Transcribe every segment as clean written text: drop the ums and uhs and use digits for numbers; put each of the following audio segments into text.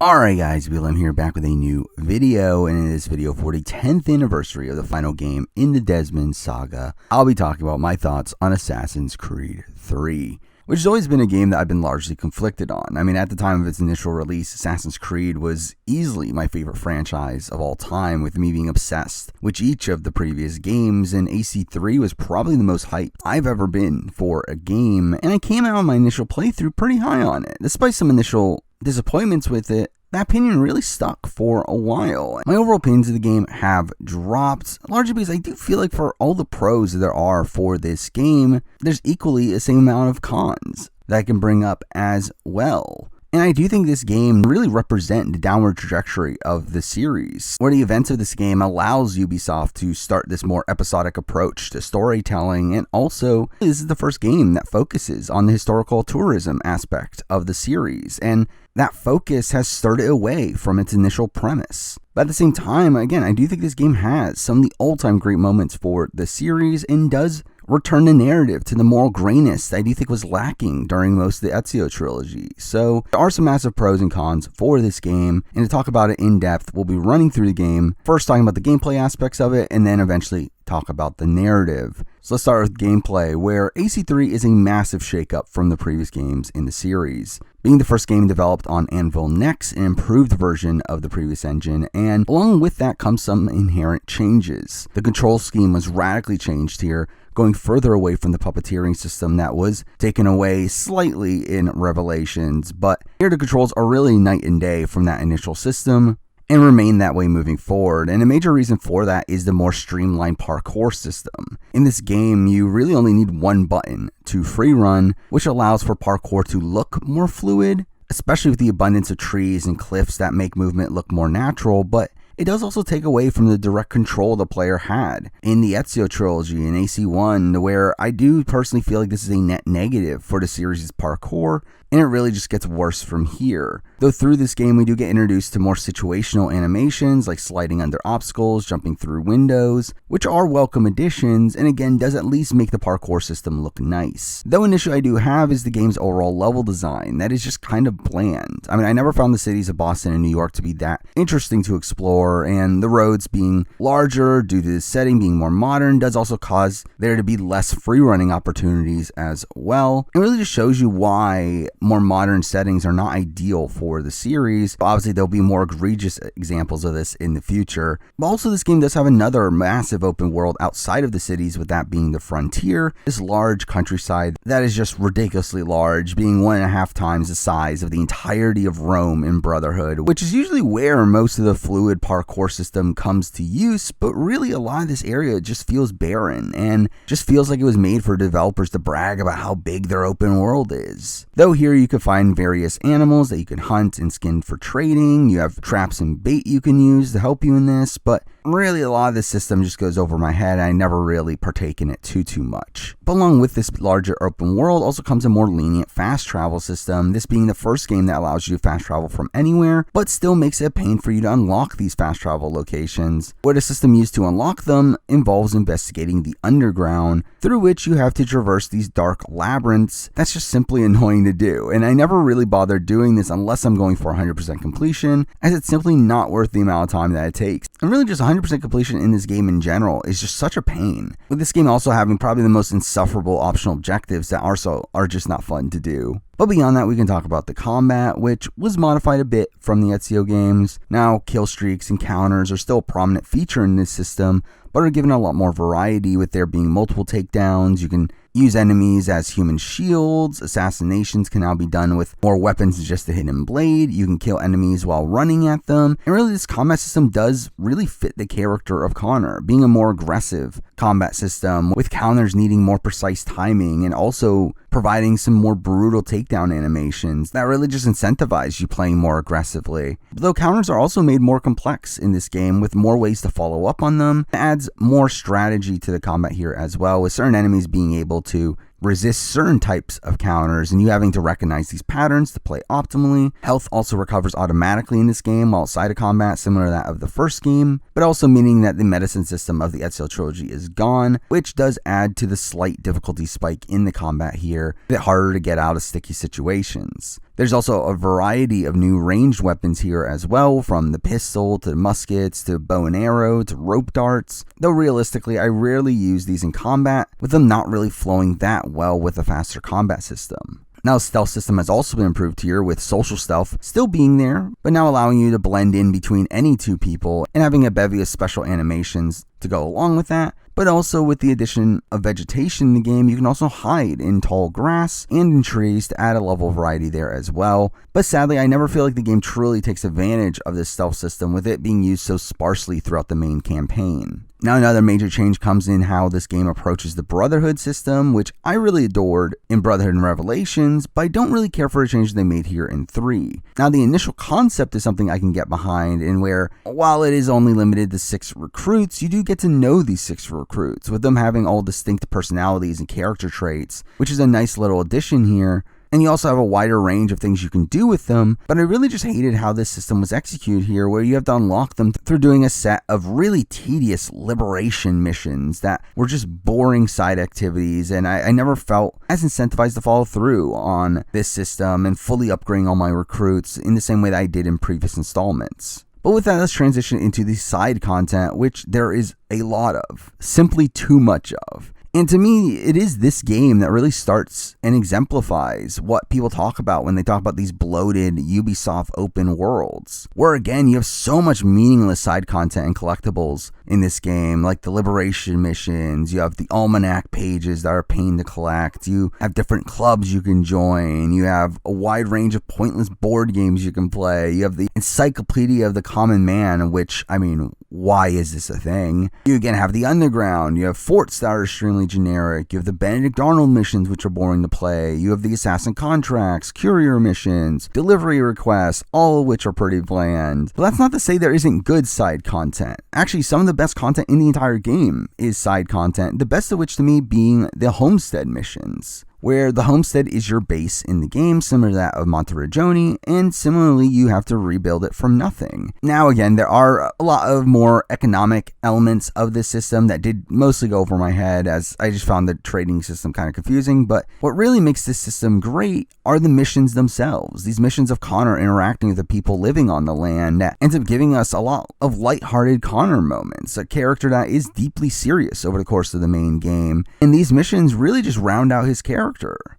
Alright guys, I'm here back with a new video, and in this video for the 10th anniversary of the final game in the Desmond saga, I'll be talking about my thoughts on Assassin's Creed 3. Which has always been a game that I've been largely conflicted on. I mean, at the time of its initial release, Assassin's Creed was easily my favorite franchise of all time, with me being obsessed with each of the previous games, and AC3 was probably the most hyped I've ever been for a game, and I came out on my initial playthrough pretty high on it. Despite some initial disappointments with it, that opinion really stuck for a while. My overall opinions of the game have dropped, largely because I do feel like for all the pros there are for this game, there's equally the same amount of cons that I can bring up as well. And I do think this game really represents the downward trajectory of the series, where the events of this game allows Ubisoft to start this more episodic approach to storytelling, and also this is the first game that focuses on the historical tourism aspect of the series, and that focus has started away from its initial premise. But at the same time, again, I do think this game has some of the all-time great moments for the series, and does return the narrative to the moral grayness that I do think was lacking during most of the Ezio trilogy. So there are some massive pros and cons for this game, and to talk about it in depth, we'll be running through the game, first talking about the gameplay aspects of it, and then eventually talk about the narrative. So let's start with gameplay, where AC3 is a massive shakeup from the previous games in the series. Being the first game developed on Anvil Next, an improved version of the previous engine, and along with that comes some inherent changes. The control scheme was radically changed here, going further away from the puppeteering system that was taken away slightly in Revelations, but here the controls are really night and day from that initial system, and remain that way moving forward. And a major reason for that is the more streamlined parkour system. In this game, you really only need one button to free run, which allows for parkour to look more fluid, especially with the abundance of trees and cliffs that make movement look more natural, but it does also take away from the direct control the player had in the Ezio trilogy in AC1, where I do personally feel like this is a net negative for the series' parkour, and it really just gets worse from here. Though through this game we do get introduced to more situational animations like sliding under obstacles, jumping through windows, which are welcome additions, and again does at least make the parkour system look nice. Though an issue I do have is the game's overall level design that is just kind of bland. I mean, I never found the cities of Boston and New York to be that interesting to explore, and the roads being larger due to the setting being more modern does also cause there to be less free running opportunities as well. It really just shows you why more modern settings are not ideal for the series. Obviously there'll be more egregious examples of this in the future, but also this game does have another massive open world outside of the cities, with that being the frontier, this large countryside that is just ridiculously large, being 1.5 times the size of the entirety of Rome in Brotherhood, which is usually where most of the fluid parkour system comes to use, but really a lot of this area just feels barren and just feels like it was made for developers to brag about how big their open world is. Though here you can find various animals that you can hunt and skin for trading, you have traps and bait you can use to help you in this, but really a lot of this system just goes over my head. I never really partake in it too much. But along with this larger open world also comes a more lenient fast travel system, this being the first game that allows you to fast travel from anywhere, but still makes it a pain for you to unlock these fast travel locations, where the system used to unlock them involves investigating the underground, through which you have to traverse these dark labyrinths. That's just simply annoying to do, and I never really bothered doing this unless I'm going for 100% completion, as it's simply not worth the amount of time that it takes. And really just 100% completion in this game in general is just such a pain, with this game also having probably the most insufferable optional objectives that are just not fun to do. But beyond that, we can talk about the combat, which was modified a bit from the Ezio games. Now, kill streaks and counters are still a prominent feature in this system, but are given a lot more variety, with there being multiple takedowns. You can use enemies as human shields. Assassinations can now be done with more weapons than just the hidden blade. You can kill enemies while running at them. And really this combat system does really fit the character of Connor, being a more aggressive combat system, with counters needing more precise timing, and also providing some more brutal takedown animations that really just incentivize you playing more aggressively. Though counters are also made more complex in this game, with more ways to follow up on them. It adds more strategy to the combat here as well, with certain enemies being able to resist certain types of counters, and you having to recognize these patterns to play optimally. Health also recovers automatically in this game while outside of combat, similar to that of the first game, but also meaning that the medicine system of the Ezio trilogy is gone, which does add to the slight difficulty spike in the combat here, a bit harder to get out of sticky situations. There's also a variety of new ranged weapons here as well, from the pistol to muskets to bow and arrow to rope darts, though realistically I rarely use these in combat, with them not really flowing that well with a faster combat system. Now, the stealth system has also been improved here, with social stealth still being there, but now allowing you to blend in between any two people and having a bevy of special animations to go along with that. But also with the addition of vegetation in the game, you can also hide in tall grass and in trees to add a level of variety there as well. But sadly, I never feel like the game truly takes advantage of this stealth system, with it being used so sparsely throughout the main campaign. Now, another major change comes in how this game approaches the Brotherhood system, which I really adored in Brotherhood and Revelations, but I don't really care for a change they made here in 3. Now, the initial concept is something I can get behind, and where, while it is only limited to 6 recruits, you do get to know these 6 recruits, with them having all distinct personalities and character traits, which is a nice little addition here. And you also have a wider range of things you can do with them, but I really just hated how this system was executed here, where you have to unlock them through doing a set of really tedious liberation missions that were just boring side activities, and I never felt as incentivized to follow through on this system and fully upgrading all my recruits in the same way that I did in previous installments. But with that, let's transition into the side content, which there is a lot of, simply too much of. And to me, it is this game that really starts and exemplifies what people talk about when they talk about these bloated Ubisoft open worlds, where again, you have so much meaningless side content and collectibles in this game, like the liberation missions. You have the almanac pages that are a pain to collect. You have different clubs you can join. You have a wide range of pointless board games you can play. You have the Encyclopedia of the Common Man, which, I mean, why is this a thing? You again have the Underground. You have forts that are extremely generic. You have the Benedict Arnold missions, which are boring to play. You have the assassin contracts, courier missions, delivery requests, all of which are pretty bland. But that's not to say there isn't good side content. Actually, some of the best content in the entire game is side content, the best of which to me being the homestead missions, where the homestead is your base in the game, similar to that of Monteriggioni, and similarly you have to rebuild it from nothing. Now again, there are a lot of more economic elements of this system that did mostly go over my head, as I just found the trading system kind of confusing, but what really makes this system great are the missions themselves. These missions of Connor interacting with the people living on the land that ends up giving us a lot of lighthearted Connor moments, a character that is deeply serious over the course of the main game, and these missions really just round out his character.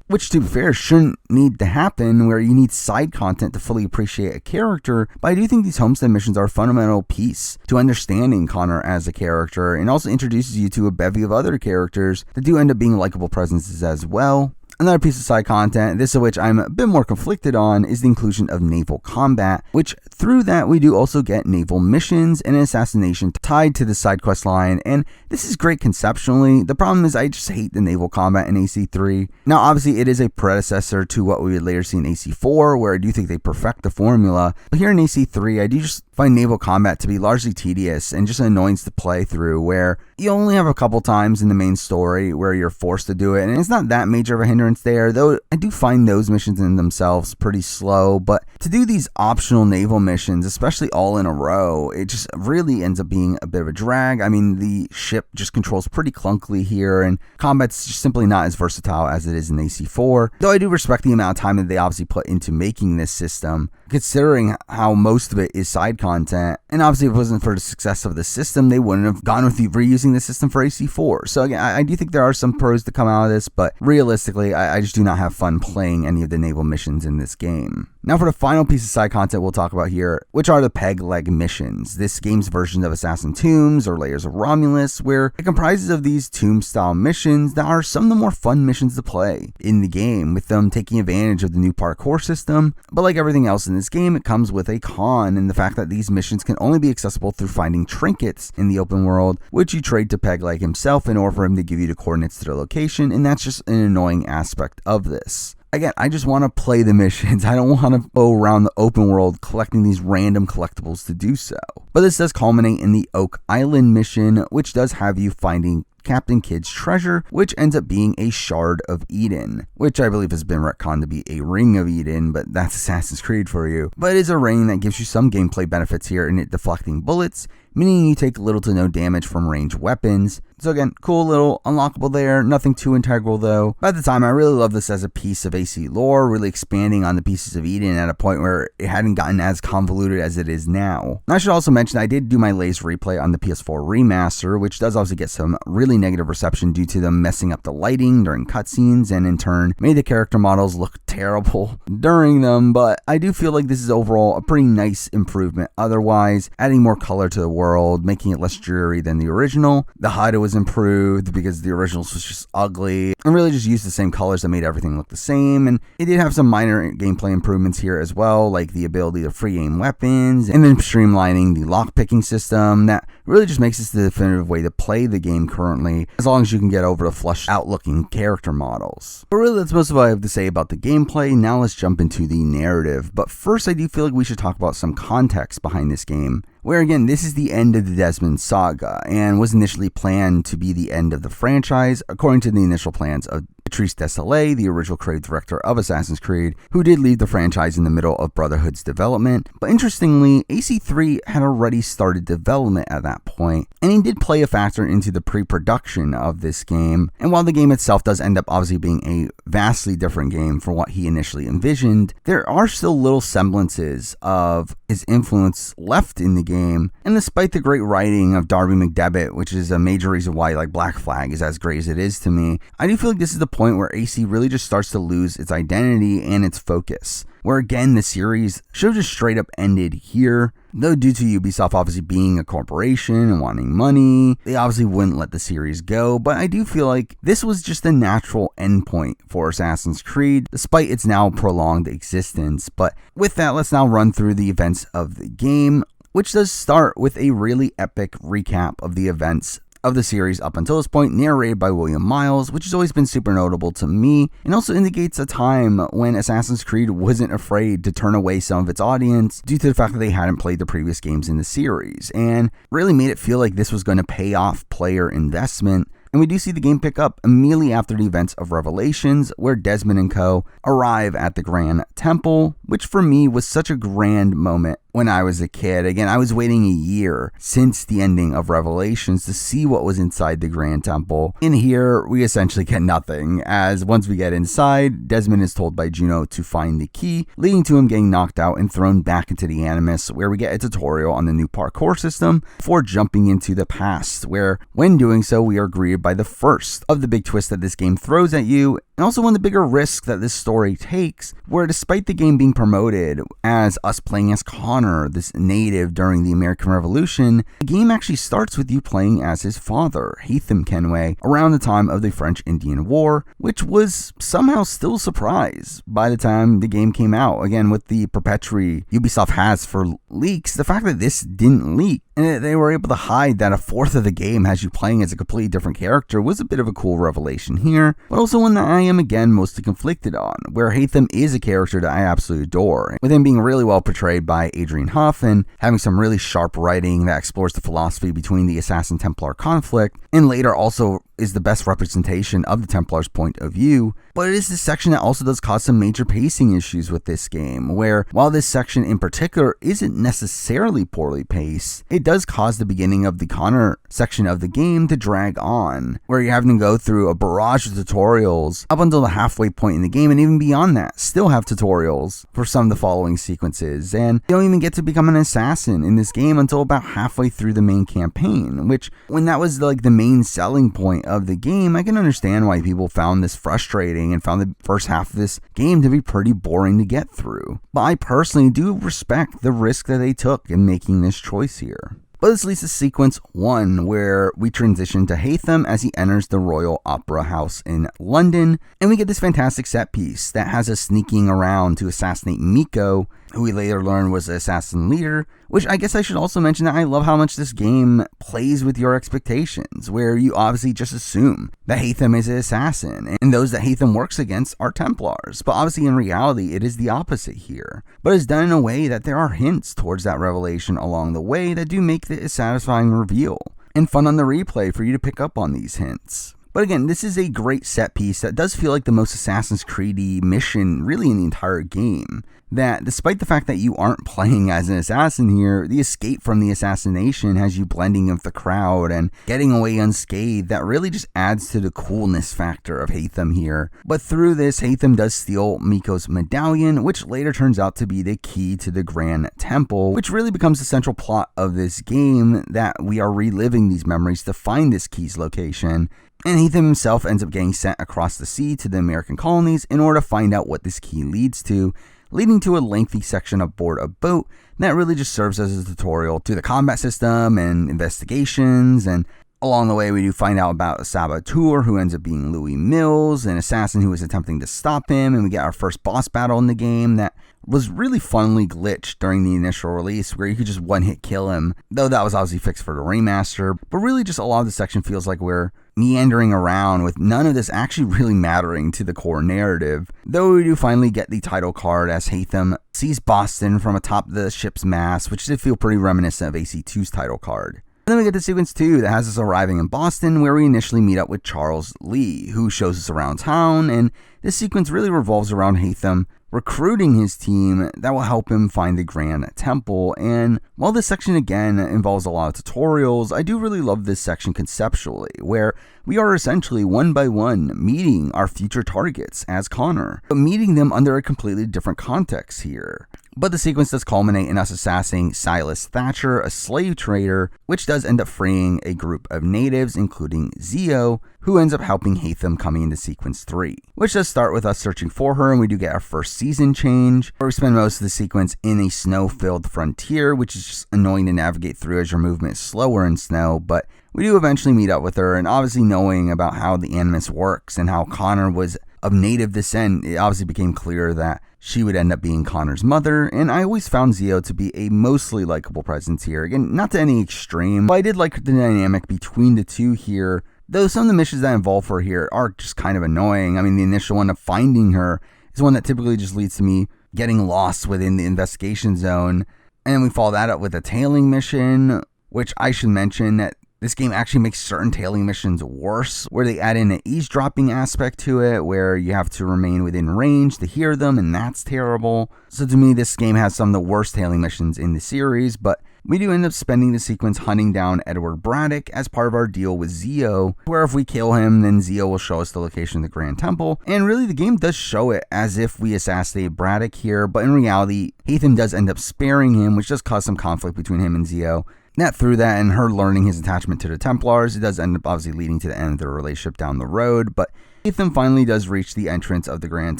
Which, to be fair, shouldn't need to happen, where you need side content to fully appreciate a character, but I do think these homestead missions are a fundamental piece to understanding Connor as a character, and also introduces you to a bevy of other characters that do end up being likable presences as well. Another piece of side content, this of which I'm a bit more conflicted on, is the inclusion of naval combat, which through that we do also get naval missions and an assassination tied to the side quest line, and this is great conceptually. The problem is I just hate the naval combat in AC3. Now obviously it is a predecessor to what we would later see in AC4, where I do think they perfect the formula, but here in AC3 I do just find naval combat to be largely tedious and just an annoyance to play through, where you only have a couple times in the main story where you're forced to do it, and it's not that major of a hindrance there, though I do find those missions in themselves pretty slow. But to do these optional naval missions, especially all in a row, it just really ends up being a bit of a drag. I mean, the ship just controls pretty clunkily here, and combat's just simply not as versatile as it is in AC4, though I do respect the amount of time that they obviously put into making this system, considering how most of it is side content. And obviously if it wasn't for the success of the system, they wouldn't have gone with reusing the system for AC4. So again, I do think there are some pros to come out of this, but realistically I just do not have fun playing any of the naval missions in this game. Now for the final piece of side content we'll talk about here, which are the peg leg missions. This game's version of Assassin Tombs or Layers of Romulus, where it comprises of these tomb style missions that are some of the more fun missions to play in the game, with them taking advantage of the new parkour system. But like everything else in this game, it comes with a con in the fact that these missions can only be accessible through finding trinkets in the open world, which you trade to peg leg himself in order for him to give you the coordinates to their location, and that's just an annoying aspect of this. Again, I just want to play the missions. I don't want to go around the open world collecting these random collectibles to do so. But this does culminate in the Oak Island mission, which does have you finding Captain Kidd's treasure, which ends up being a Shard of Eden, which I believe has been retconned to be a Ring of Eden, but that's Assassin's Creed for you. But it is a ring that gives you some gameplay benefits here in it deflecting bullets, meaning you take little to no damage from ranged weapons. So again, cool little unlockable there, nothing too integral though. But at the time, I really love this as a piece of AC lore, really expanding on the Pieces of Eden at a point where it hadn't gotten as convoluted as it is now. And I should also mention I did do my latest replay on the PS4 remaster, which does also get some really negative reception due to them messing up the lighting during cutscenes and in turn made the character models look terrible during them. But I do feel like this is overall a pretty nice improvement otherwise, adding more color to the world, making it less dreary than the original. The HUD was improved because the originals was just ugly and really just used the same colors that made everything look the same. And it did have some minor gameplay improvements here as well, like the ability to free aim weapons and then streamlining the lockpicking system that really just makes this the definitive way to play the game currently, as long as you can get over the flushed out looking character models. But really that's most of what I have to say about the gameplay. Now let's jump into the narrative. But first I do feel like we should talk about some context behind this game, where again, this is the end of the Desmond saga and was initially planned to be the end of the franchise, according to the initial plans of Patrice Désilets, the original creative director of Assassin's Creed, who did leave the franchise in the middle of Brotherhood's development. But interestingly, AC3 had already started development at that point, and he did play a factor into the pre-production of this game. And while the game itself does end up obviously being a vastly different game from what he initially envisioned, there are still little semblances of his influence left in the game. And despite the great writing of Darby McDevitt, which is a major reason why like Black Flag is as great as it is to me, I do feel like this is the point where AC really just starts to lose its identity and its focus, where again the series should have just straight up ended here. Though due to Ubisoft obviously being a corporation and wanting money, they obviously wouldn't let the series go. But I do feel like this was just a natural endpoint for Assassin's Creed, despite its now prolonged existence. But with that, let's now run through the events of the game, which does start with a really epic recap of the events of the series up until this point, narrated by William Miles, which has always been super notable to me, and also indicates a time when Assassin's Creed wasn't afraid to turn away some of its audience due to the fact that they hadn't played the previous games in the series, and really made it feel like this was going to pay off player investment. And we do see the game pick up immediately after the events of Revelations, where Desmond and co. arrive at the Grand Temple, which for me was such a grand moment when I was a kid. Again, I was waiting a year since the ending of Revelations to see what was inside the Grand Temple. In here, we essentially get nothing, as once we get inside, Desmond is told by Juno to find the key, leading to him getting knocked out and thrown back into the Animus, where we get a tutorial on the new parkour system before jumping into the past, where when doing so, we are greeted by the first of the big twists that this game throws at you, and also one of the bigger risks that this story takes, where despite the game being promoted as us playing as Connor, this native during the American Revolution, the game actually starts with you playing as his father, Haytham Kenway, around the time of the French-Indian War, which was somehow still a surprise by the time the game came out. Again, with the perpetuity Ubisoft has for leaks, the fact that this didn't leak, and that they were able to hide that a fourth of the game has you playing as a completely different character, was a bit of a cool revelation here, but also one that I am again mostly conflicted on, where Haytham is a character that I absolutely adore, with him being really well portrayed by Adrian Huff and having some really sharp writing that explores the philosophy between the Assassin-Templar conflict, and later also is the best representation of the Templars' point of view. But it is this section that also does cause some major pacing issues with this game, where while this section in particular isn't necessarily poorly paced, it does cause the beginning of the Connor section of the game to drag on, where you're having to go through a barrage of tutorials up until the halfway point in the game, and even beyond that, still have tutorials for some of the following sequences, and you don't even get to become an assassin in this game until about halfway through the main campaign, which, when that was like the main selling point of the game, I can understand why people found this frustrating and found the first half of this game to be pretty boring to get through. But I personally do respect the risk that they took in making this choice here. But this leads to sequence 1, where we transition to Haytham as he enters the Royal Opera House in London, and we get this fantastic set piece that has us sneaking around to assassinate Miko, who we later learn was the assassin leader, which I guess I should also mention that I love how much this game plays with your expectations, where you obviously just assume that Haytham is an assassin, and those that Haytham works against are Templars, but obviously in reality it is the opposite here, but it's done in a way that there are hints towards that revelation along the way that do make it a satisfying reveal, and fun on the replay for you to pick up on these hints. But again, this is a great set piece that does feel like the most Assassin's Creed-y mission really in the entire game. That despite the fact that you aren't playing as an assassin here, the escape from the assassination has you blending with the crowd and getting away unscathed. That really just adds to the coolness factor of Haytham here. But through this, Haytham does steal Miko's medallion, which later turns out to be the key to the Grand Temple, which really becomes the central plot of this game, that we are reliving these memories to find this key's location. And Haytham himself ends up getting sent across the sea to the American colonies in order to find out what this key leads to, leading to a lengthy section aboard a boat that really just serves as a tutorial to the combat system and investigations. And along the way, we do find out about a saboteur who ends up being Louis Mills, an assassin who is attempting to stop him, and we get our first boss battle in the game that was really funnily glitched during the initial release, where you could just one-hit kill him, though that was obviously fixed for the remaster. But really just a lot of the section feels like we're meandering around with none of this actually really mattering to the core narrative, though we do finally get the title card as Haytham sees Boston from atop the ship's mast, which did feel pretty reminiscent of AC2's title card. And then we get to sequence 2 that has us arriving in Boston, where we initially meet up with Charles Lee, who shows us around town, and this sequence really revolves around Haytham recruiting his team that will help him find the Grand Temple. And while this section again involves a lot of tutorials, I do really love this section conceptually, where we are essentially one by one meeting our future targets as Connor, but meeting them under a completely different context here. But the sequence does culminate in us assassinating Silas Thatcher, a slave trader, which does end up freeing a group of natives, including Zio, who ends up helping Haytham coming into sequence 3, which does start with us searching for her, and we do get our first season change, where we spend most of the sequence in a snow-filled frontier, which is just annoying to navigate through as your movement is slower in snow, but we do eventually meet up with her, and obviously knowing about how the Animus works and how Connor was of native descent, it obviously became clear that she would end up being Connor's mother, and I always found Zio to be a mostly likable presence here. Again, not to any extreme, but I did like the dynamic between the two here, though some of the missions that involve her here are just kind of annoying. I mean, the initial one of finding her is one that typically just leads to me getting lost within the investigation zone, and then we follow that up with a tailing mission, which I should mention that this game actually makes certain tailing missions worse, where they add in an eavesdropping aspect to it, where you have to remain within range to hear them, and that's terrible. So to me, this game has some of the worst tailing missions in the series, but we do end up spending the sequence hunting down Edward Braddock as part of our deal with Zio, where if we kill him, then Zio will show us the location of the Grand Temple. And really, the game does show it as if we assassinated Braddock here, but in reality, Haytham does end up sparing him, which does cause some conflict between him and Zio. That through that and her learning his attachment to the Templars, it does end up obviously leading to the end of their relationship down the road, but Haytham finally does reach the entrance of the Grand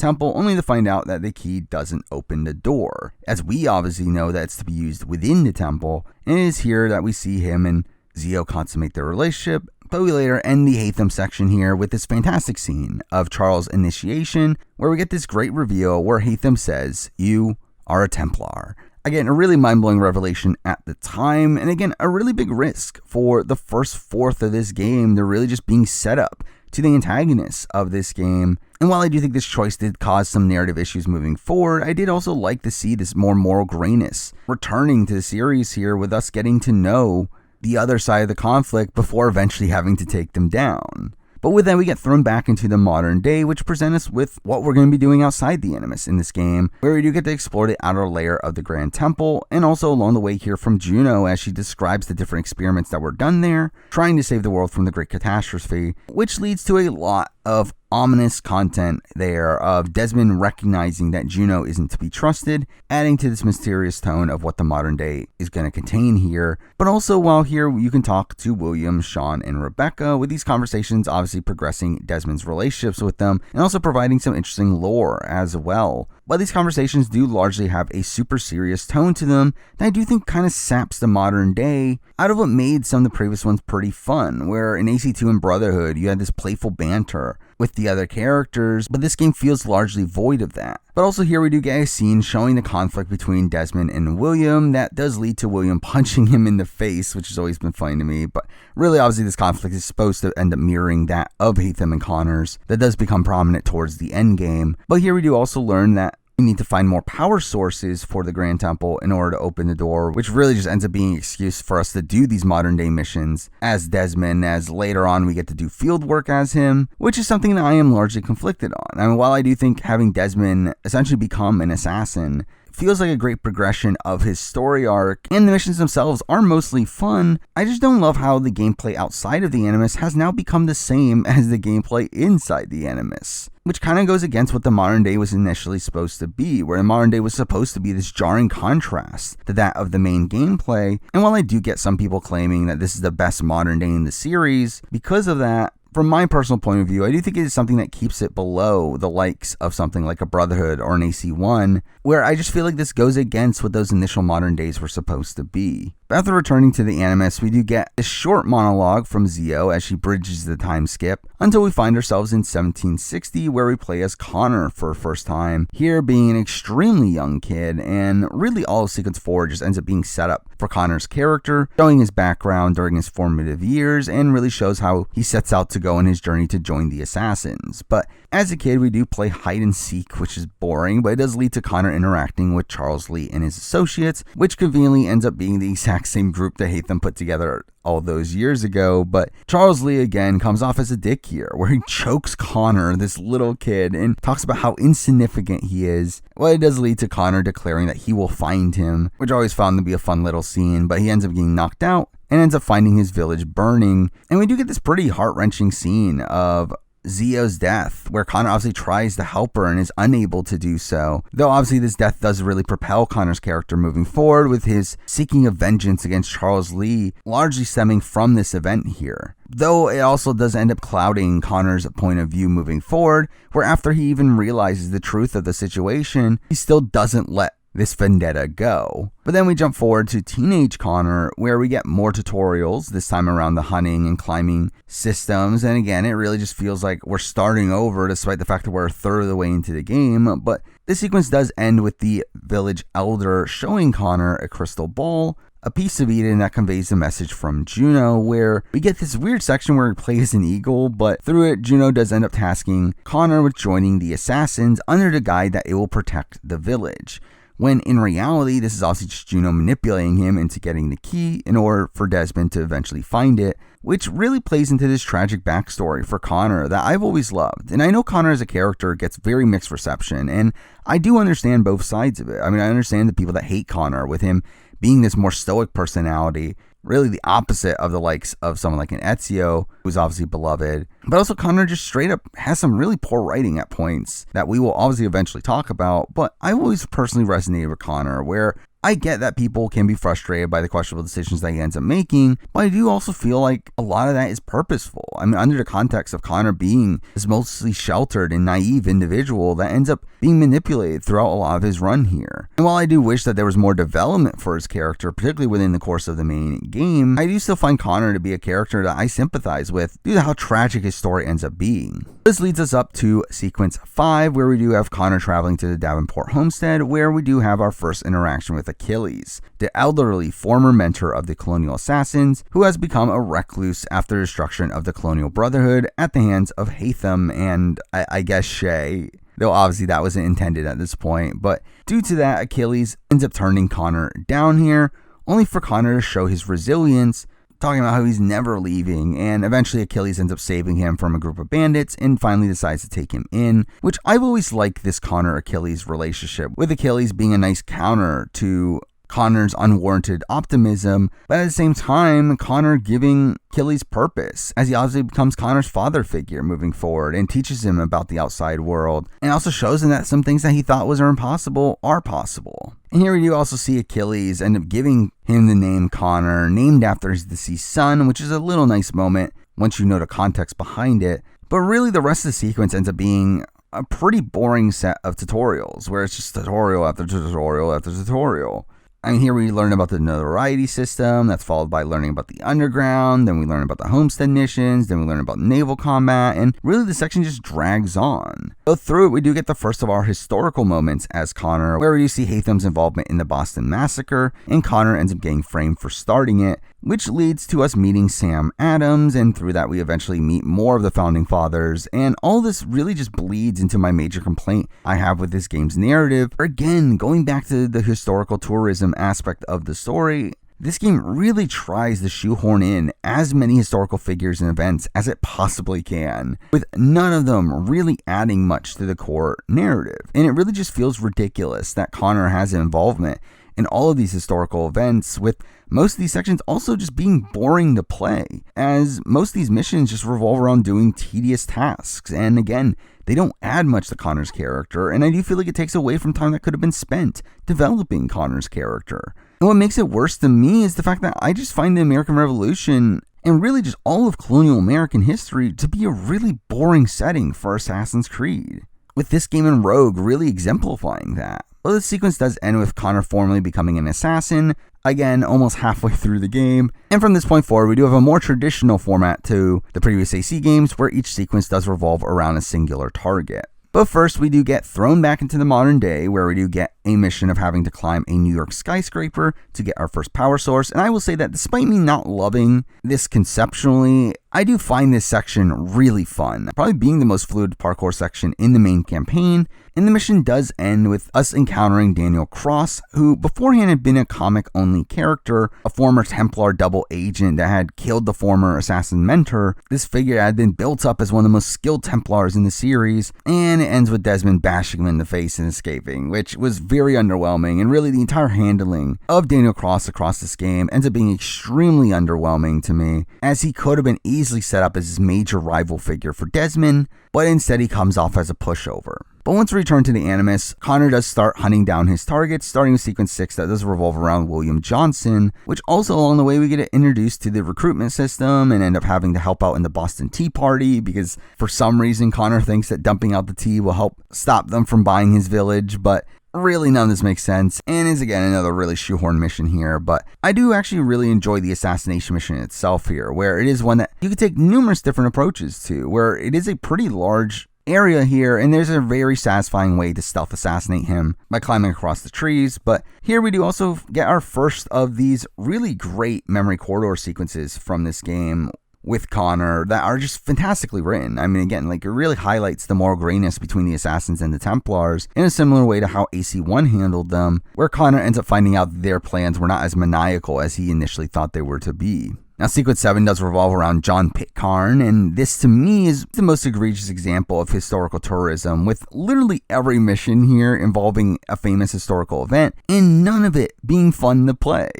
Temple, only to find out that the key doesn't open the door, as we obviously know that it's to be used within the temple, and it is here that we see him and Zio consummate their relationship. But we later end the Haytham section here with this fantastic scene of Charles' initiation, where we get this great reveal where Haytham says, "You are a Templar." Again, a really mind-blowing revelation at the time, and again, a really big risk for the first fourth of this game. They're really just being set up to the antagonists of this game. And while I do think this choice did cause some narrative issues moving forward, I did also like to see this more moral grayness returning to the series here, with us getting to know the other side of the conflict before eventually having to take them down. But with that, we get thrown back into the modern day, which presents us with what we're going to be doing outside the Animus in this game, where we do get to explore the outer layer of the Grand Temple, and also along the way hear from Juno as she describes the different experiments that were done there, trying to save the world from the Great Catastrophe, which leads to a lot of ominous content there of Desmond recognizing that Juno isn't to be trusted, adding to this mysterious tone of what the modern day is going to contain here. But also while here, you can talk to William, Sean, and Rebecca, with these conversations obviously progressing Desmond's relationships with them, and also providing some interesting lore as well. But these conversations do largely have a super serious tone to them that I do think kind of saps the modern day out of what made some of the previous ones pretty fun, where in AC2 and Brotherhood, you had this playful banter with the other characters, but this game feels largely void of that. But also here we do get a scene showing the conflict between Desmond and William that does lead to William punching him in the face, which has always been funny to me. But really, obviously, this conflict is supposed to end up mirroring that of Haytham and Connor's that does become prominent towards the end game. But here we do also learn that we need to find more power sources for the Grand Temple in order to open the door, which really just ends up being an excuse for us to do these modern day missions as Desmond, as later on we get to do field work as him, which is something that I am largely conflicted on. I mean, while I do think having Desmond essentially become an assassin feels like a great progression of his story arc, and the missions themselves are mostly fun, I just don't love how the gameplay outside of the Animus has now become the same as the gameplay inside the Animus, which kind of goes against what the modern day was initially supposed to be, where the modern day was supposed to be this jarring contrast to that of the main gameplay. And while I do get some people claiming that this is the best modern day in the series, because of that, from my personal point of view, I do think it is something that keeps it below the likes of something like a Brotherhood or an AC1, where I just feel like this goes against what those initial modern days were supposed to be. But after returning to the Animus, we do get a short monologue from Zio as she bridges the time skip until we find ourselves in 1760, where we play as Connor for the first time, here being an extremely young kid, and really all of Sequence 4 just ends up being set up for Connor's character, showing his background during his formative years, and really shows how he sets out to go on his journey to join the Assassins. But as a kid, we do play hide and seek, which is boring, but it does lead to Connor interacting with Charles Lee and his associates, which conveniently ends up being the exact same group that Haytham put together all those years ago. But Charles Lee again comes off as a dick here, where he chokes Connor, this little kid, and talks about how insignificant he is. Well, it does lead to Connor declaring that he will find him, which I always found to be a fun little scene, but he ends up getting knocked out and ends up finding his village burning. And we do get this pretty heart-wrenching scene of Zio's death, where Connor obviously tries to help her and is unable to do so. Though obviously this death does really propel Connor's character moving forward, with his seeking of vengeance against Charles Lee largely stemming from this event here. Though it also does end up clouding Connor's point of view moving forward, where after he even realizes the truth of the situation, he still doesn't let this vendetta go. But then we jump forward to teenage Connor, where we get more tutorials, this time around the hunting and climbing systems, and again, it really just feels like we're starting over despite the fact that we're a third of the way into the game. But this sequence does end with the village elder showing Connor a crystal ball, a piece of Eden that conveys a message from Juno, where we get this weird section where he plays an eagle, but through it, Juno does end up tasking Connor with joining the Assassins under the guide that it will protect the village, when in reality, this is also just Juno manipulating him into getting the key in order for Desmond to eventually find it, which really plays into this tragic backstory for Connor that I've always loved. And I know Connor as a character gets very mixed reception, and I do understand both sides of it. I mean, I understand the people that hate Connor, with him being this more stoic personality, really the opposite of the likes of someone like an Ezio, who's obviously beloved. But also Connor just straight up has some really poor writing at points that we will obviously eventually talk about. But I always personally resonated with Connor, where I get that people can be frustrated by the questionable decisions that he ends up making, but I do also feel like a lot of that is purposeful. I mean, under the context of Connor being this mostly sheltered and naive individual that ends up being manipulated throughout a lot of his run here. And while I do wish that there was more development for his character, particularly within the course of the main game, I do still find Connor to be a character that I sympathize with due to how tragic his story ends up being. This leads us up to sequence 5, where we do have Connor traveling to the Davenport homestead, where we do have our first interaction with Achilles, the elderly former mentor of the Colonial Assassins, who has become a recluse after the destruction of the Colonial Brotherhood at the hands of Haytham and I guess Shay. Though obviously that wasn't intended at this point, but due to that, Achilles ends up turning Connor down here, only for Connor to show his resilience, talking about how he's never leaving, and eventually Achilles ends up saving him from a group of bandits and finally decides to take him in, which I've always liked this Connor-Achilles relationship, with Achilles being a nice counter to Connor's unwarranted optimism, but at the same time, Connor giving Achilles purpose, as he obviously becomes Connor's father figure moving forward and teaches him about the outside world, and also shows him that some things that he thought was impossible are possible. And here we do also see Achilles end up giving him the name Connor, named after his deceased son, which is a little nice moment once you know the context behind it. But really the rest of the sequence ends up being a pretty boring set of tutorials, where it's just tutorial after tutorial after tutorial. I mean, here we learn about the notoriety system, that's followed by learning about the underground, then we learn about the homestead missions, then we learn about naval combat, and really the section just drags on. Go through it, we do get the first of our historical moments as Connor, where you see Haytham's involvement in the Boston Massacre, and Connor ends up getting framed for starting it, which leads to us meeting Sam Adams, and through that we eventually meet more of the Founding Fathers, and all this really just bleeds into my major complaint I have with this game's narrative. Again, going back to the historical tourism aspect of the story, this game really tries to shoehorn in as many historical figures and events as it possibly can, with none of them really adding much to the core narrative, and it really just feels ridiculous that Connor has an involvement in all of these historical events, with most of these sections also just being boring to play, as most of these missions just revolve around doing tedious tasks, and again, they don't add much to Connor's character, and I do feel like it takes away from time that could have been spent developing Connor's character. And what makes it worse to me is the fact that I just find the American Revolution, and really just all of colonial American history, to be a really boring setting for Assassin's Creed, with this game and Rogue really exemplifying that. Well, this sequence does end with Connor formally becoming an assassin, again, almost halfway through the game. And from this point forward, we do have a more traditional format to the previous AC games, where each sequence does revolve around a singular target. But first, we do get thrown back into the modern day, where we do get a mission of having to climb a New York skyscraper to get our first power source. And I will say that despite me not loving this conceptually, I do find this section really fun, probably being the most fluid parkour section in the main campaign. And the mission does end with us encountering Daniel Cross, who beforehand had been a comic-only character, a former Templar double agent that had killed the former assassin mentor. This figure had been built up as one of the most skilled Templars in the series, and it ends with Desmond bashing him in the face and escaping, which was very underwhelming, and really the entire handling of Daniel Cross across this game ends up being extremely underwhelming to me, as he could have been easily set up as his major rival figure for Desmond, but instead he comes off as a pushover. But once we return to the Animus, Connor does start hunting down his targets, starting with Sequence 6 that does revolve around William Johnson, which also along the way we get introduced to the recruitment system and end up having to help out in the Boston Tea Party, because for some reason Connor thinks that dumping out the tea will help stop them from buying his village, but really none of this makes sense, and is again another really shoehorn mission here. But I do actually really enjoy the assassination mission itself here, where it is one that you can take numerous different approaches to, where it is a pretty large area here, and there's a very satisfying way to stealth assassinate him by climbing across the trees. But here we do also get our first of these really great memory corridor sequences from this game with Connor that are just fantastically written. I mean, again, like, it really highlights the moral grayness between the Assassins and the Templars in a similar way to how AC1 handled them, where Connor ends up finding out that their plans were not as maniacal as he initially thought they were to be. Now, Sequence 7 does revolve around John Pitcairn, and this to me is the most egregious example of historical tourism, with literally every mission here involving a famous historical event, and none of it being fun to play.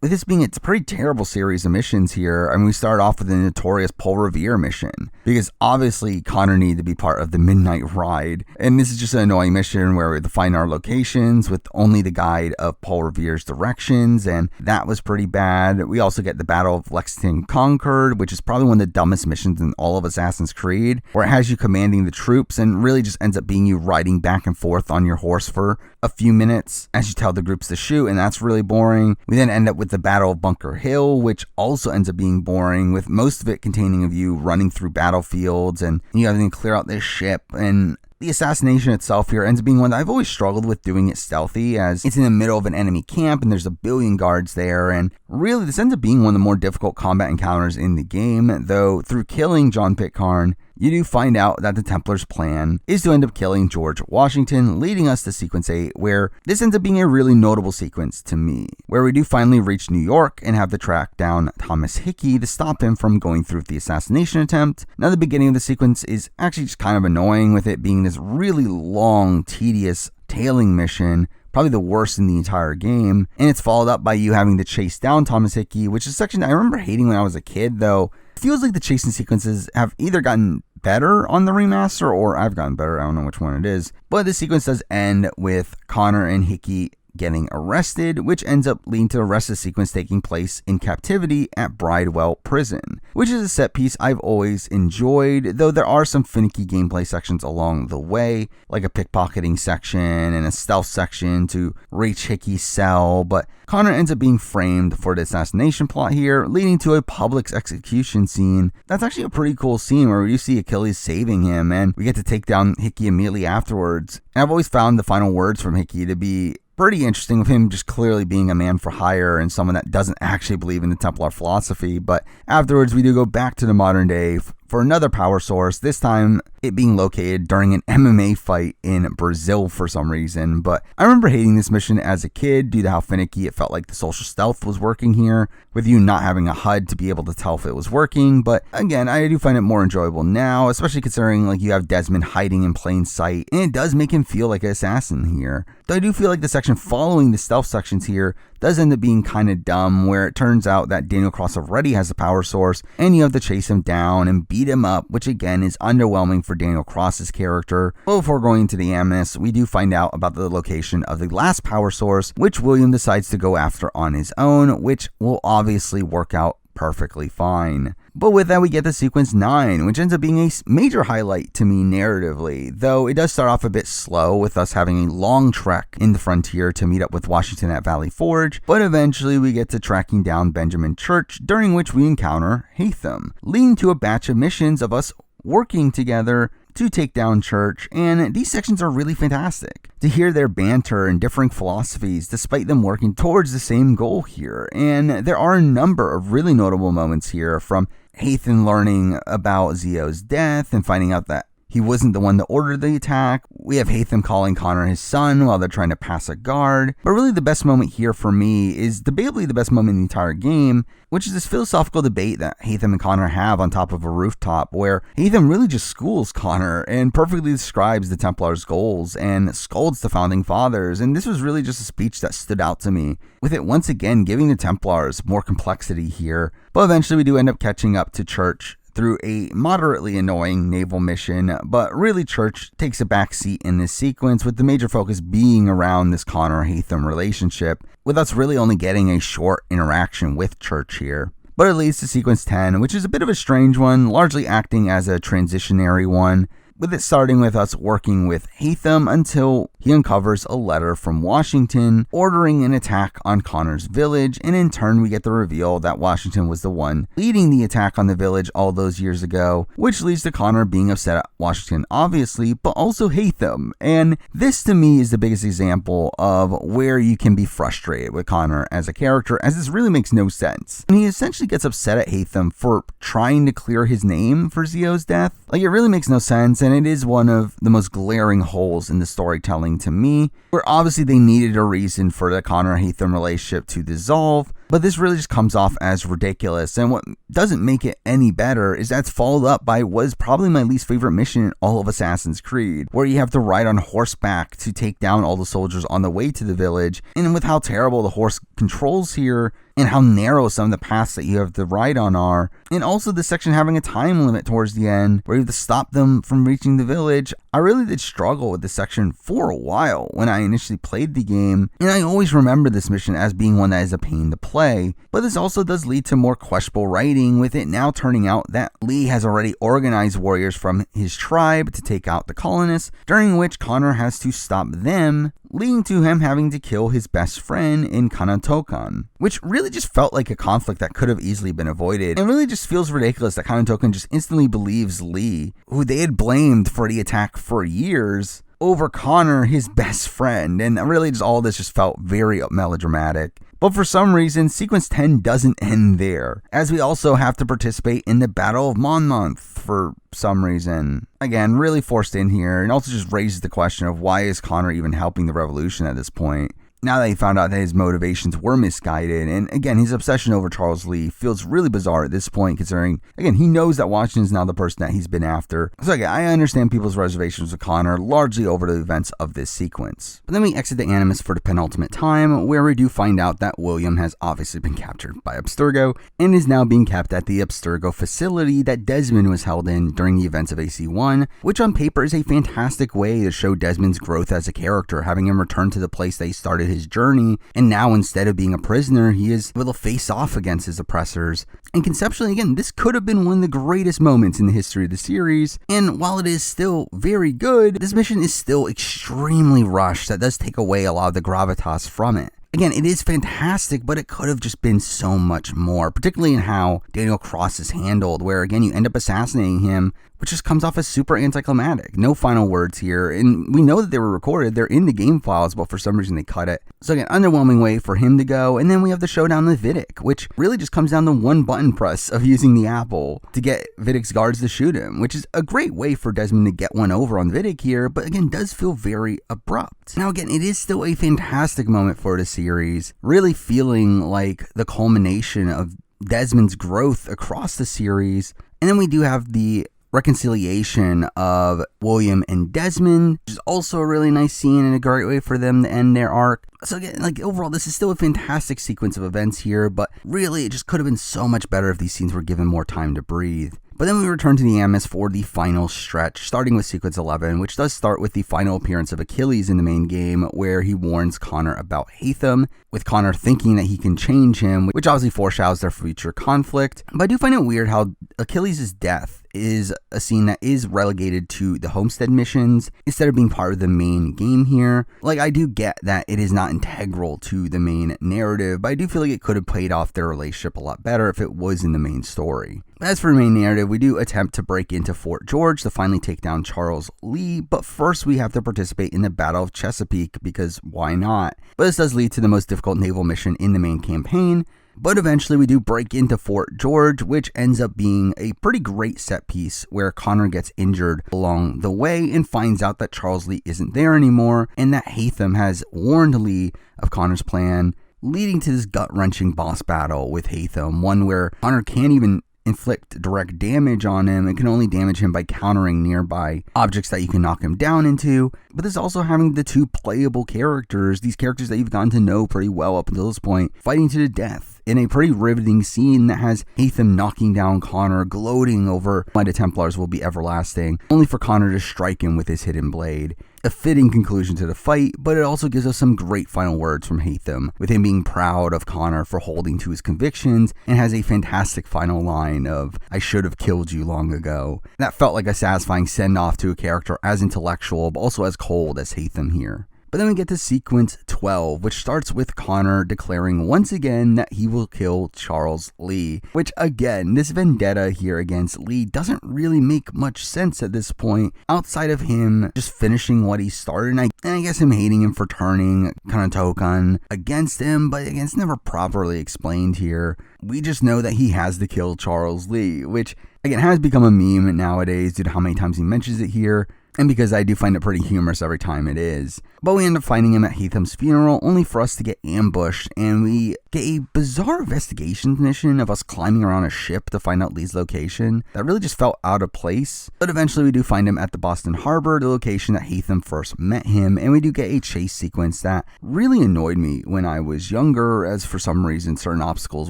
With this being a pretty terrible series of missions here, I mean, we start off with the notorious Paul Revere mission, because obviously Connor needed to be part of the Midnight Ride, and this is just an annoying mission where we have to find our locations with only the guide of Paul Revere's directions, and that was pretty bad. We also get the Battle of Lexington Concord, which is probably one of the dumbest missions in all of Assassin's Creed, where it has you commanding the troops and really just ends up being you riding back and forth on your horse for a few minutes as you tell the groups to shoot, and that's really boring. We then end up with the Battle of Bunker Hill, which also ends up being boring, with most of it containing of you running through battlefields and you having to clear out this ship. And the assassination itself here ends up being one that I've always struggled with doing it stealthy, as it's in the middle of an enemy camp and there's a billion guards there, and really this ends up being one of the more difficult combat encounters in the game, though through killing John Pitcairn, you do find out that the Templars' plan is to end up killing George Washington, leading us to Sequence 8, where this ends up being a really notable sequence to me, where we do finally reach New York and have to track down Thomas Hickey to stop him from going through with the assassination attempt. Now, the beginning of the sequence is actually just kind of annoying, with it being this really long, tedious tailing mission, probably the worst in the entire game, and it's followed up by you having to chase down Thomas Hickey, which is a section I remember hating when I was a kid, though. It feels like the chasing sequences have either gotten better on the remaster, or I've gotten better, I don't know which one it is, but the sequence does end with Connor and Hickey getting arrested, which ends up leading to the rest of the sequence taking place in captivity at Bridewell Prison, which is a set piece I've always enjoyed, though there are some finicky gameplay sections along the way, like a pickpocketing section and a stealth section to reach Hickey's cell, but Connor ends up being framed for the assassination plot here, leading to a public execution scene. That's actually a pretty cool scene where you see Achilles saving him, and we get to take down Hickey immediately afterwards. And I've always found the final words from Hickey to be pretty interesting, with him just clearly being a man for hire and someone that doesn't actually believe in the Templar philosophy. But afterwards, we do go back to the modern day for another power source, this time it being located during an MMA fight in Brazil for some reason. But I remember hating this mission as a kid due to how finicky it felt like the social stealth was working here, with you not having a HUD to be able to tell if it was working. But again, I do find it more enjoyable now, especially considering like you have Desmond hiding in plain sight, and it does make him feel like an assassin here. Though I do feel like the section following the stealth sections here does end up being kind of dumb, where it turns out that Daniel Cross already has a power source and you have to chase him down and beat him up, which again is underwhelming for Daniel Cross's character. But before going into the Amnesty, we do find out about the location of the last power source, which William decides to go after on his own, which will obviously work out perfectly fine. But with that, we get the sequence 9, which ends up being a major highlight to me narratively, though it does start off a bit slow with us having a long trek in the frontier to meet up with Washington at Valley Forge, but eventually we get to tracking down Benjamin Church, during which we encounter Haytham, leading to a batch of missions of us working together to take down Church, and these sections are really fantastic. To hear their banter and differing philosophies despite them working towards the same goal here, and there are a number of really notable moments here, from Haytham learning about Zio's death and finding out that he wasn't the one that ordered the attack. We have Haytham calling Connor his son while they're trying to pass a guard. But really the best moment here for me is debatably the best moment in the entire game, which is this philosophical debate that Haytham and Connor have on top of a rooftop, where Haytham really just schools Connor and perfectly describes the Templars' goals and scolds the Founding Fathers. And this was really just a speech that stood out to me, with it once again giving the Templars more complexity here. But eventually we do end up catching up to Church through a moderately annoying naval mission, but really Church takes a back seat in this sequence, with the major focus being around this Connor-Haytham relationship, with us really only getting a short interaction with Church here. But it leads to sequence 10, which is a bit of a strange one, largely acting as a transitionary one, with it starting with us working with Haytham until he uncovers a letter from Washington ordering an attack on Connor's village, and in turn we get the reveal that Washington was the one leading the attack on the village all those years ago, which leads to Connor being upset at Washington obviously, but also Haytham. And this to me is the biggest example of where you can be frustrated with Connor as a character, as this really makes no sense. And he essentially gets upset at Haytham for trying to clear his name for Zio's death. Like, it really makes no sense, and it is one of the most glaring holes in the storytelling to me, where obviously they needed a reason for the Connor-Haytham relationship to dissolve, but this really just comes off as ridiculous. And what doesn't make it any better is that's followed up by what is probably my least favorite mission in all of Assassin's Creed, where you have to ride on horseback to take down all the soldiers on the way to the village, and with how terrible the horse controls here, and how narrow some of the paths that you have to ride on are, and also the section having a time limit towards the end where you have to stop them from reaching the village. I really did struggle with this section for a while when I initially played the game, and I always remember this mission as being one that is a pain to play. But this also does lead to more questionable writing, with it now turning out that Lee has already organized warriors from his tribe to take out the colonists, during which Connor has to stop them, leading to him having to kill his best friend in Kanatokan, which really just felt like a conflict that could have easily been avoided, and really just feels ridiculous that Kanatokan just instantly believes Lee, who they had blamed for the attack for years, over Connor, his best friend, and really just all this just felt very melodramatic. But for some reason, sequence 10 doesn't end there, as we also have to participate in the Battle of Monmouth for some reason. Again, really forced in here, and also just raises the question of why is Connor even helping the revolution at this point, now that he found out that his motivations were misguided. And again, his obsession over Charles Lee feels really bizarre at this point, considering, again, he knows that Washington is now the person that he's been after. So again, I understand people's reservations with Connor, largely over the events of this sequence. But then we exit the Animus for the penultimate time, where we do find out that William has obviously been captured by Abstergo, and is now being kept at the Abstergo facility that Desmond was held in during the events of AC1, which on paper is a fantastic way to show Desmond's growth as a character, having him return to the place that he started his journey, and now instead of being a prisoner, he is able to face off against his oppressors. And conceptually, again, this could have been one of the greatest moments in the history of the series, and while it is still very good, this mission is still extremely rushed. That does take away a lot of the gravitas from it. Again, it is fantastic, but it could have just been so much more, particularly in how Daniel Cross is handled, where again, you end up assassinating him, which just comes off as super anticlimactic. No final words here, and we know that they were recorded, they're in the game files, but for some reason they cut it. So again, underwhelming way for him to go, and then we have the showdown with Vidic, which really just comes down to one button press of using the apple to get Vidic's guards to shoot him, which is a great way for Desmond to get one over on Vidic here, but again, does feel very abrupt. Now again, it is still a fantastic moment for the series, really feeling like the culmination of Desmond's growth across the series, and then we do have the reconciliation of William and Desmond, which is also a really nice scene and a great way for them to end their arc. So again, like overall, this is still a fantastic sequence of events here, but really it just could have been so much better if these scenes were given more time to breathe. But then we return to the Animus for the final stretch, starting with sequence 11, which does start with the final appearance of Achilles in the main game, where he warns Connor about Haytham, with Connor thinking that he can change him, which obviously foreshadows their future conflict. But I do find it weird how Achilles' death is a scene that is relegated to the Homestead missions instead of being part of the main game here. Like, I do get that it is not integral to the main narrative, but I do feel like it could have played off their relationship a lot better if it was in the main story. As for the main narrative, we do attempt to break into Fort George to finally take down Charles Lee, but first we have to participate in the Battle of Chesapeake, because why not? But this does lead to the most difficult naval mission in the main campaign. But eventually we do break into Fort George, which ends up being a pretty great set piece where Connor gets injured along the way and finds out that Charles Lee isn't there anymore, and that Haytham has warned Lee of Connor's plan, leading to this gut-wrenching boss battle with Haytham, one where Connor can't even inflict direct damage on him and can only damage him by countering nearby objects that you can knock him down into. But there's also having the two playable characters, these characters that you've gotten to know pretty well up until this point, fighting to the death in a pretty riveting scene that has Haytham knocking down Connor, gloating over why the Templars will be everlasting, only for Connor to strike him with his hidden blade. A fitting conclusion to the fight, but it also gives us some great final words from Haytham, with him being proud of Connor for holding to his convictions, and has a fantastic final line of, "I should have killed you long ago." That felt like a satisfying send-off to a character as intellectual, but also as cold as Haytham here. But then we get to sequence 12, which starts with Connor declaring once again that he will kill Charles Lee, which again, this vendetta here against Lee doesn't really make much sense at this point, outside of him just finishing what he started, and I guess him hating him for turning Kanatokan against him, but again, it's never properly explained here. We just know that he has to kill Charles Lee, which again has become a meme nowadays due to how many times he mentions it here, and because I do find it pretty humorous every time it is. But we end up finding him at Haytham's funeral, only for us to get ambushed, and we get a bizarre investigation mission of us climbing around a ship to find out Lee's location that really just felt out of place. But eventually we do find him at the Boston Harbor, the location that Haytham first met him, and we do get a chase sequence that really annoyed me when I was younger, as for some reason certain obstacles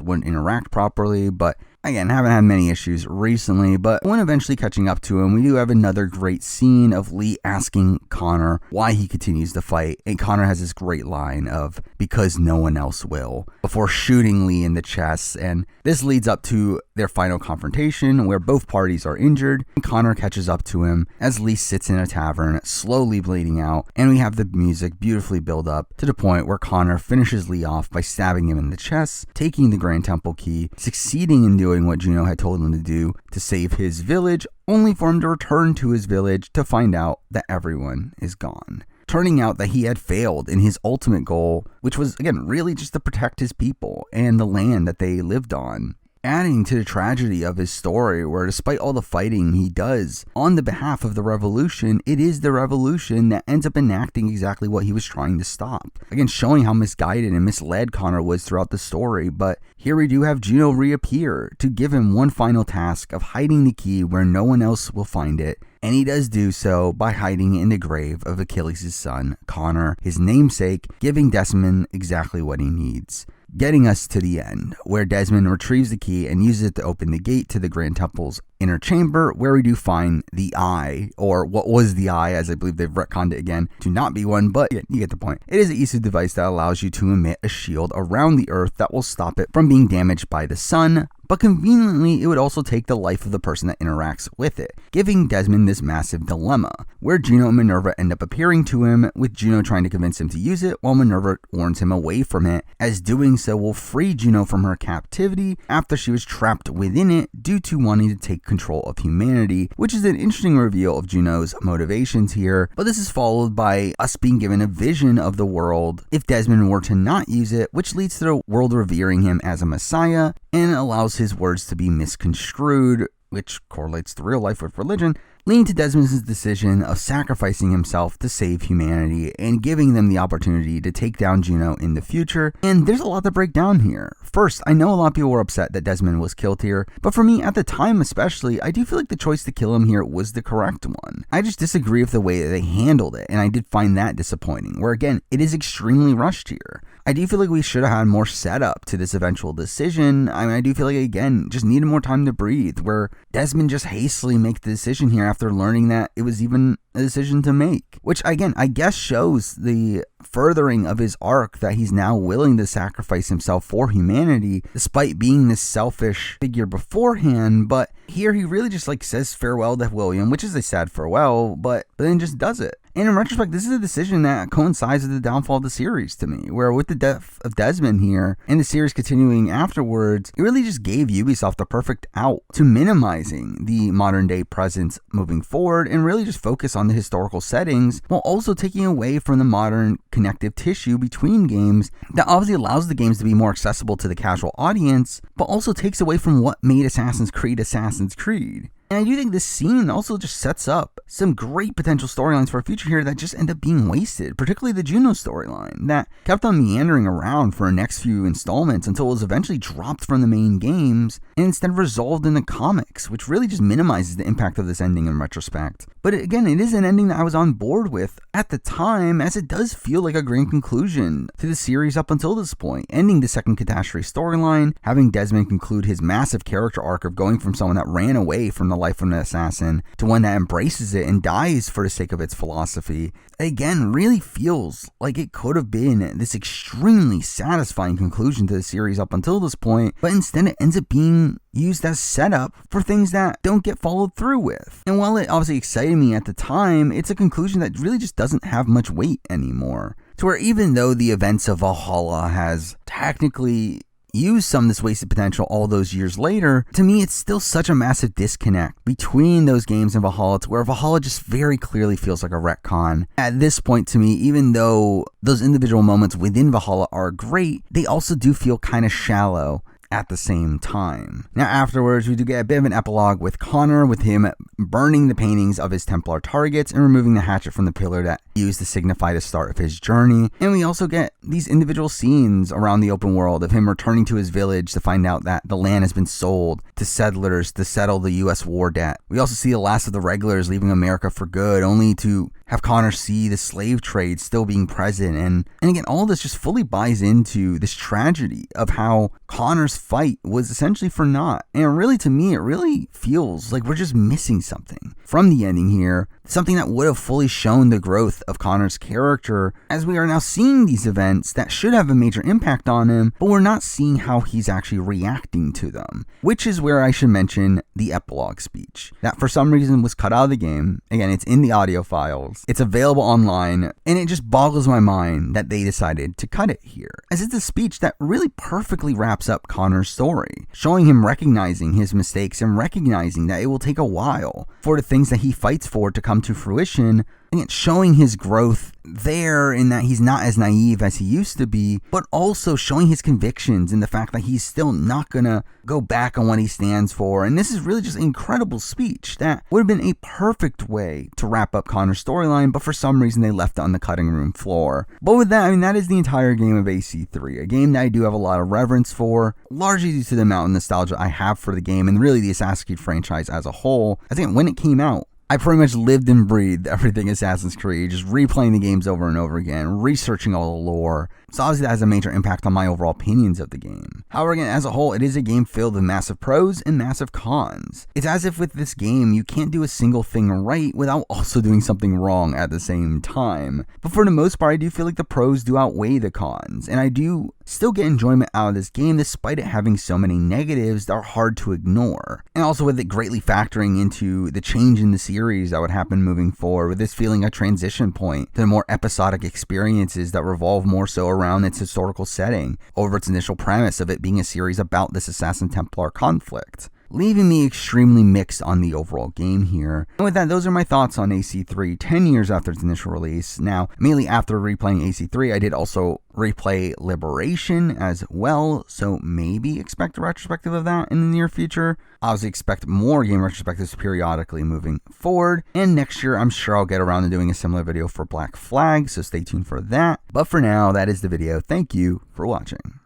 wouldn't interact properly, but again, haven't had many issues recently. But when eventually catching up to him, we do have another great scene of Lee asking Connor why he continues to fight, and Connor has this great line of, "Because no one else will," before shooting Lee in the chest, and this leads up to their final confrontation where both parties are injured, and Connor catches up to him as Lee sits in a tavern, slowly bleeding out, and we have the music beautifully build up to the point where Connor finishes Lee off by stabbing him in the chest, taking the Grand Temple key, succeeding in doing what Juno had told him to do to save his village, only for him to return to his village to find out that everyone is gone. Turning out that he had failed in his ultimate goal, which was, again, really just to protect his people and the land that they lived on. Adding to the tragedy of his story, where despite all the fighting he does on the behalf of the revolution, it is the revolution that ends up enacting exactly what he was trying to stop. Again, showing how misguided and misled Connor was throughout the story, but here we do have Juno reappear to give him one final task of hiding the key where no one else will find it, and he does do so by hiding it in the grave of Achilles' son, Connor, his namesake, giving Desmond exactly what he needs. Getting us to the end, where Desmond retrieves the key and uses it to open the gate to the Grand Temple's inner chamber, where we do find the Eye, or what was the Eye, as I believe they've retconned it again to not be one, but you get the point. It is an ESU device that allows you to emit a shield around the Earth that will stop it from being damaged by the sun, but conveniently, it would also take the life of the person that interacts with it, giving Desmond this massive dilemma, where Juno and Minerva end up appearing to him, with Juno trying to convince him to use it, while Minerva warns him away from it, as doing so will free Juno from her captivity after she was trapped within it due to wanting to take control of humanity, which is an interesting reveal of Juno's motivations here, but this is followed by us being given a vision of the world if Desmond were to not use it, which leads to the world revering him as a messiah, and allows his words to be misconstrued, which correlates to real life with religion, leading to Desmond's decision of sacrificing himself to save humanity and giving them the opportunity to take down Juno in the future. And there's a lot to break down here. First, I know a lot of people were upset that Desmond was killed here, but for me, at the time especially, I do feel like the choice to kill him here was the correct one. I just disagree with the way that they handled it, and I did find that disappointing, where again, it is extremely rushed here. I do feel like we should have had more setup to this eventual decision. I mean, I do feel like, again, just needed more time to breathe, where Desmond just hastily makes the decision here after learning that it was even a decision to make. Which, again, I guess shows the furthering of his arc that he's now willing to sacrifice himself for humanity, despite being this selfish figure beforehand. But here he really just says farewell to William, which is a sad farewell, but then just does it. And in retrospect, this is a decision that coincides with the downfall of the series to me, where with the death of Desmond here and the series continuing afterwards, it really just gave Ubisoft the perfect out to minimizing the modern day presence moving forward and really just focus on the historical settings while also taking away from the modern connective tissue between games that obviously allows the games to be more accessible to the casual audience, but also takes away from what made Assassin's Creed Assassin's Creed. And I do think this scene also just sets up some great potential storylines for a future here that just end up being wasted, particularly the Juno storyline that kept on meandering around for the next few installments until it was eventually dropped from the main games and instead resolved in the comics, which really just minimizes the impact of this ending in retrospect. But again, it is an ending that I was on board with at the time, as it does feel like a grand conclusion to the series up until this point, ending the second Catastrophe storyline, having Desmond conclude his massive character arc of going from someone that ran away from the life of an assassin to one that embraces it and dies for the sake of its philosophy. Again, really feels like it could have been this extremely satisfying conclusion to the series up until this point, but instead it ends up being used as setup for things that don't get followed through with. And while it obviously excited me at the time, it's a conclusion that really just doesn't have much weight anymore. To where even though the events of Valhalla has technically use some of this wasted potential all those years later, to me it's still such a massive disconnect between those games and Valhalla, to where Valhalla just very clearly feels like a retcon. At this point to me, even though those individual moments within Valhalla are great, they also do feel kind of shallow at the same time. Now afterwards, we do get a bit of an epilogue with Connor, with him burning the paintings of his Templar targets and removing the hatchet from the pillar that he used to signify the start of his journey. And we also get these individual scenes around the open world of him returning to his village to find out that the land has been sold to settlers to settle the US war debt. We also see the last of the regulars leaving America for good, only to have Connor see the slave trade still being present. And again, all this just fully buys into this tragedy of how Connor's fight was essentially for naught. And really, to me, it really feels like we're just missing something from the ending here. Something that would have fully shown the growth of Connor's character, as we are now seeing these events that should have a major impact on him, but we're not seeing how he's actually reacting to them. Which is where I should mention the epilogue speech, that for some reason was cut out of the game. Again, it's in the audio files, it's available online, and it just boggles my mind that they decided to cut it here, as it's a speech that really perfectly wraps up Connor's story, showing him recognizing his mistakes and recognizing that it will take a while for the things that he fights for to come to fruition, and showing his growth there in that he's not as naive as he used to be, but also showing his convictions in the fact that he's still not gonna go back on what he stands for. And this is really just an incredible speech that would have been a perfect way to wrap up Connor's storyline, but for some reason they left it on the cutting room floor. But with that, I mean, that is the entire game of AC3, a game that I do have a lot of reverence for, largely due to the amount of nostalgia I have for the game and really the Assassin's Creed franchise as a whole. I think when it came out, I pretty much lived and breathed everything Assassin's Creed, just replaying the games over and over again, researching all the lore. So obviously that has a major impact on my overall opinions of the game. However, again, as a whole, it is a game filled with massive pros and massive cons. It's as if with this game, you can't do a single thing right without also doing something wrong at the same time. But for the most part, I do feel like the pros do outweigh the cons, and I do still get enjoyment out of this game despite it having so many negatives that are hard to ignore. And also with it greatly factoring into the change in the series that would happen moving forward, with this feeling a transition point to more episodic experiences that revolve more so around its historical setting over its initial premise of it being a series about this Assassin-Templar conflict, leaving me extremely mixed on the overall game here. And with that, those are my thoughts on AC3 10 years after its initial release. Now, immediately after replaying AC3, I did also replay Liberation as well, so maybe expect a retrospective of that in the near future. I obviously expect more game retrospectives periodically moving forward, and next year I'm sure I'll get around to doing a similar video for Black Flag, so stay tuned for that. But for now, that is the video. Thank you for watching.